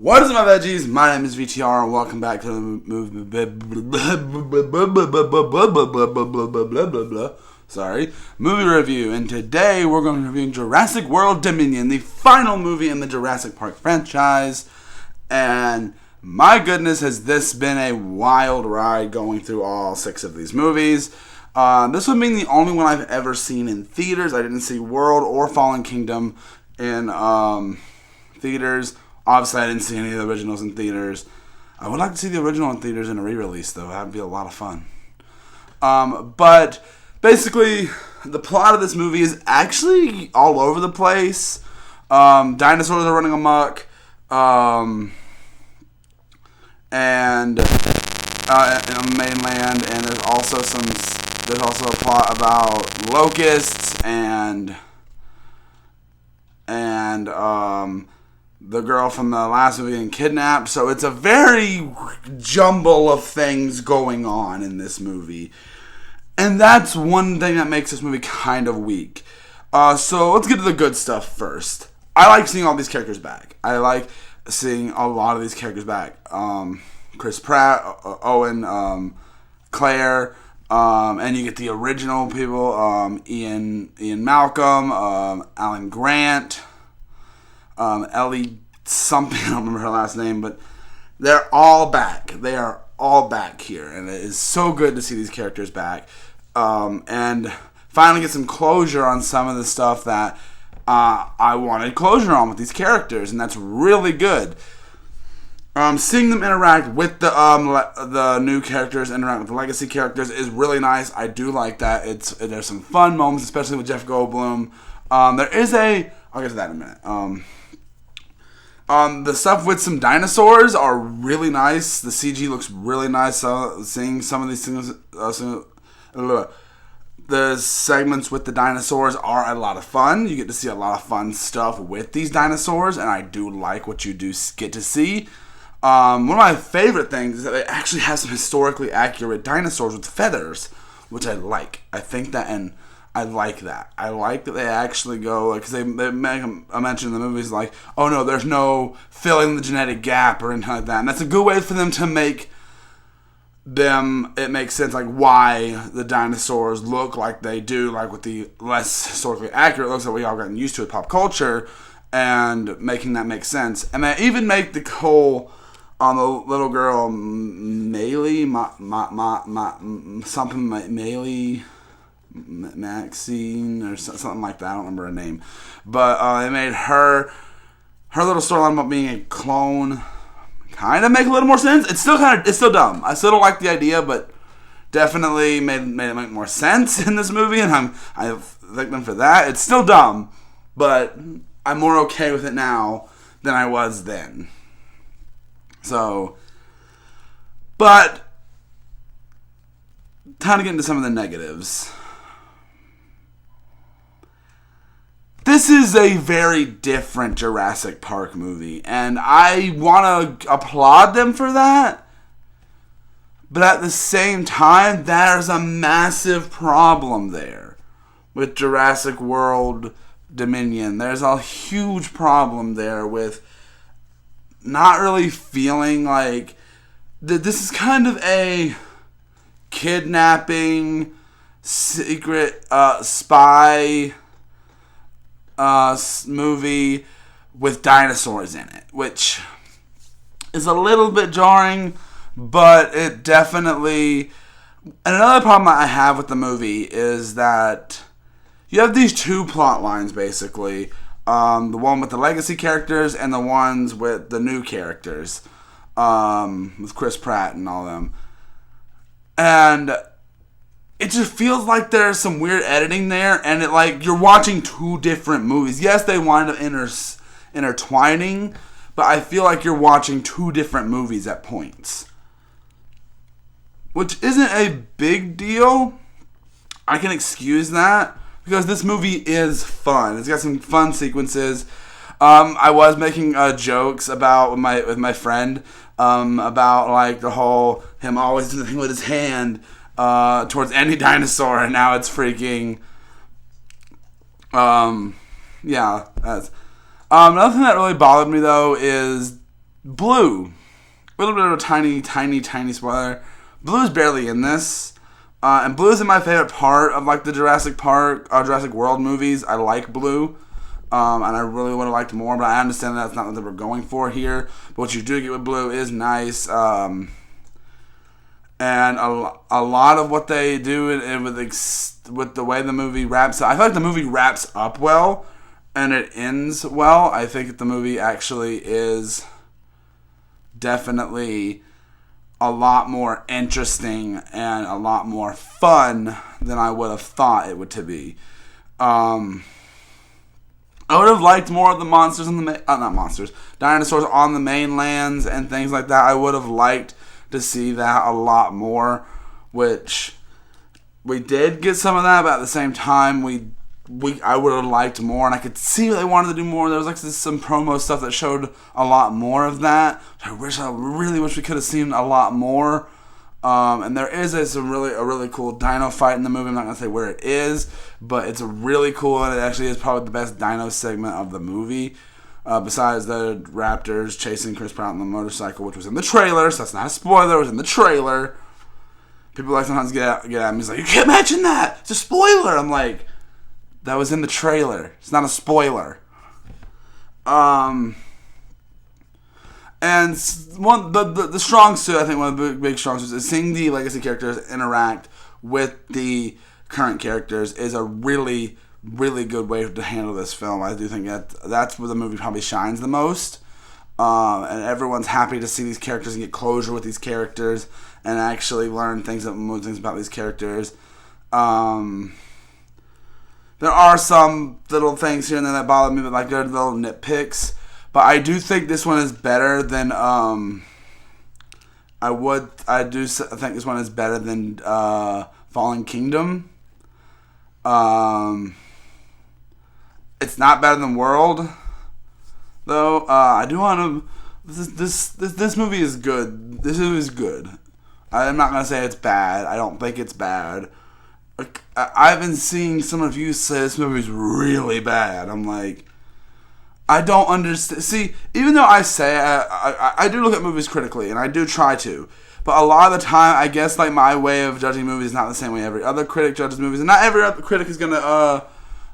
What is up, my veggies? My name is VTR, and welcome back to the movie review. And today we're going to be reviewing Jurassic World Dominion, the final movie in the Jurassic Park franchise. And my goodness, has this been a wild ride going through all 6 of these movies. This one being the only one I've ever seen in theaters. I didn't see World or Fallen Kingdom in theaters. Obviously, I didn't see any of the originals in theaters. I would like to see the original in theaters in a re-release, though. That would be a lot of fun. But basically, the plot of this movie is actually all over the place. Dinosaurs are running amok. And in the mainland, and there's also a plot about locusts and the girl from the last movie getting kidnapped. So it's a very jumble of things going on in this movie. And that's one thing that makes this movie kind of weak. So let's get to the good stuff first. I like seeing all these characters back. I like seeing a lot of these characters back. Chris Pratt, Owen, Claire, and you get the original people, Ian Malcolm, Alan Grant, Ellie something, I don't remember her last name, but they're all back. They are all back here, and it is so good to see these characters back, and finally get some closure on some of the stuff that I wanted closure on with these characters, and that's really good. Seeing them interact with the new characters, interact with the legacy characters is really nice. I do like that. There's some fun moments, especially with Jeff Goldblum. I'll get to that in a minute. The stuff with some dinosaurs are really nice. The CG looks really nice. Seeing some of these things, the segments with the dinosaurs are a lot of fun. You get to see a lot of fun stuff with these dinosaurs, and I do like what you do get to see. One of my favorite things is that they actually have some historically accurate dinosaurs with feathers, which I like. I think that, and I like that. I like that they actually go, because they make a mention in the movies like, oh no, there's no filling the genetic gap or anything like that. And that's a good way for them to make it makes sense, like why the dinosaurs look like they do, like with the less historically accurate looks that we all gotten used to with pop culture, and making that make sense. And they even make the whole the little girl Maylee, Maxine or something like that. I don't remember her name, but they made her little storyline about being a clone kind of make a little more sense. It's still dumb. I still don't like the idea, but definitely made it make more sense in this movie, and I thank them for that. It's still dumb, but I'm more okay with it now than I was then. So, but time to get into some of the negatives. This is a very different Jurassic Park movie, and I want to applaud them for that. But at the same time, there's a massive problem there with Jurassic World Dominion. There's a huge problem there with not really feeling like this is kind of a kidnapping, secret spy movie with dinosaurs in it, which is a little bit jarring, but it definitely... And another problem I have with the movie is that you have these 2 plot lines, basically. The one with the legacy characters and the ones with the new characters, with Chris Pratt and all them. And it just feels like there's some weird editing there, and it like you're watching 2 different movies. Yes, they wind up intertwining, but I feel like you're watching 2 different movies at points, which isn't a big deal. I can excuse that because this movie is fun. It's got some fun sequences. I was making jokes about with my friend about like the whole him always doing the thing with his hand towards any dinosaur, and now it's freaking another thing that really bothered me though is Blue. A little bit of a tiny spoiler. Blue's barely in this. And Blue's in my favorite part of like the Jurassic World movies. I like Blue. And I really would have liked more, but I understand that's not what they were going for here. But what you do get with Blue is nice. And a lot of what they do with the way the movie wraps up. I feel like the movie wraps up well, and it ends well. I think the movie actually is definitely a lot more interesting and a lot more fun than I would have thought it would to be. I would have liked more of the monsters dinosaurs on the mainlands and things like that. I would have liked to see that a lot more, which we did get some of that, but at the same time, I would have liked more, and I could see they wanted to do more. There was like some promo stuff that showed a lot more of that. I really wish we could have seen a lot more. And there is a really cool dino fight in the movie. I'm not gonna say where it is, but it's really cool, and it actually is probably the best dino segment of the movie. Besides the raptors chasing Chris Pratt on the motorcycle, which was in the trailer, so that's not a spoiler. It was in the trailer. People like sometimes get at me. He's like, "You can't mention that. It's a spoiler." I'm like, that was in the trailer. It's not a spoiler. And the strong suit, I think one of the big strong suits is seeing the legacy characters interact with the current characters is a really, really good way to handle this film. I do think that's where the movie probably shines the most. And everyone's happy to see these characters and get closure with these characters and actually learn things about these characters. There are some little things here and there that bother me, but like they're little nitpicks. But I do think this one is better than I think this one is better than Fallen Kingdom. It's not better than World, though. I do want to. This movie is good. This movie is good. I'm not gonna say it's bad. I don't think it's bad. I've been seeing some reviews say this movie's really bad. I'm like, I don't understand. See, even though I say I do look at movies critically, and I do try to, but a lot of the time, I guess like my way of judging movies is not the same way every other critic judges movies, and not every other critic is gonna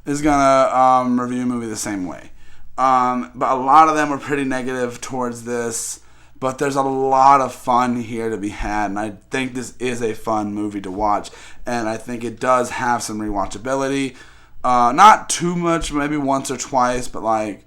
review a movie the same way. But a lot of them are pretty negative towards this. But there's a lot of fun here to be had, and I think this is a fun movie to watch, and I think it does have some rewatchability. Not too much, maybe once or twice, but like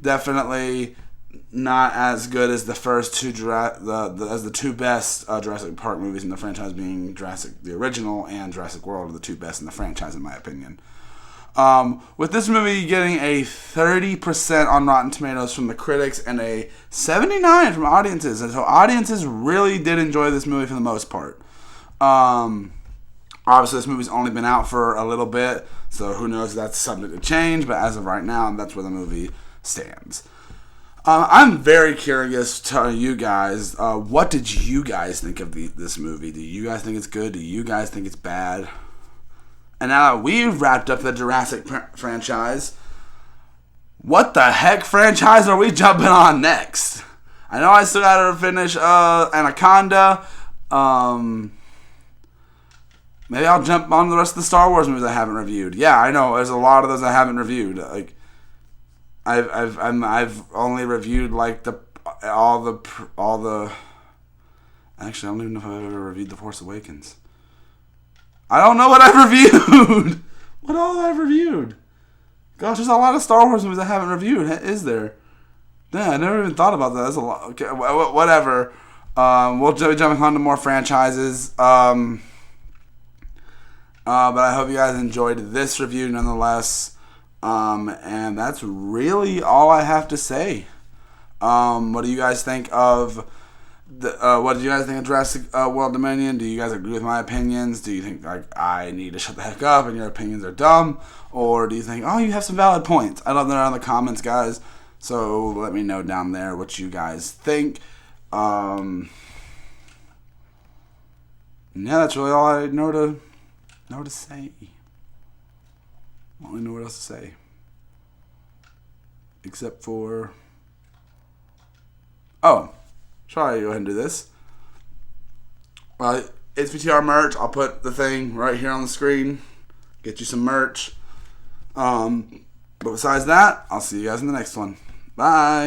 definitely not as good as the first two as the two best Jurassic Park movies in the franchise, being the original and Jurassic World, are the two best in the franchise in my opinion. With this movie getting a 30% on Rotten Tomatoes from the critics and a 79% from audiences. And so audiences really did enjoy this movie for the most part. Obviously, this movie's only been out for a little bit, so who knows if that's subject to change, but as of right now, that's where the movie stands. I'm very curious to you guys, what did you guys think of this movie? Do you guys think it's good? Do you guys think it's bad? And now that we've wrapped up the Jurassic franchise, what the heck franchise are we jumping on next? I know I still gotta finish Anaconda. Maybe I'll jump on the rest of the Star Wars movies I haven't reviewed. Yeah, I know there's a lot of those I haven't reviewed. Like, I've only reviewed like all the. Actually, I don't even know if I've ever reviewed The Force Awakens. I don't know what I've reviewed. What all have I reviewed? Gosh, there's a lot of Star Wars movies I haven't reviewed. Is there? Yeah, I never even thought about that. That's a lot. Okay, whatever. We'll be jumping on to more franchises. But I hope you guys enjoyed this review nonetheless. And that's really all I have to say. What do you guys think of what did you guys think of Jurassic World Dominion? Do you guys agree with my opinions? Do you think like I need to shut the heck up and your opinions are dumb? Or do you think, oh, you have some valid points? I love that in the comments, guys. So let me know down there what you guys think. Yeah, that's really all I know to say. I don't really know what else to say. Except for Oh, try to go ahead and do this. It's VTR merch. I'll put the thing right here on the screen. Get you some merch. But besides that, I'll see you guys in the next one. Bye.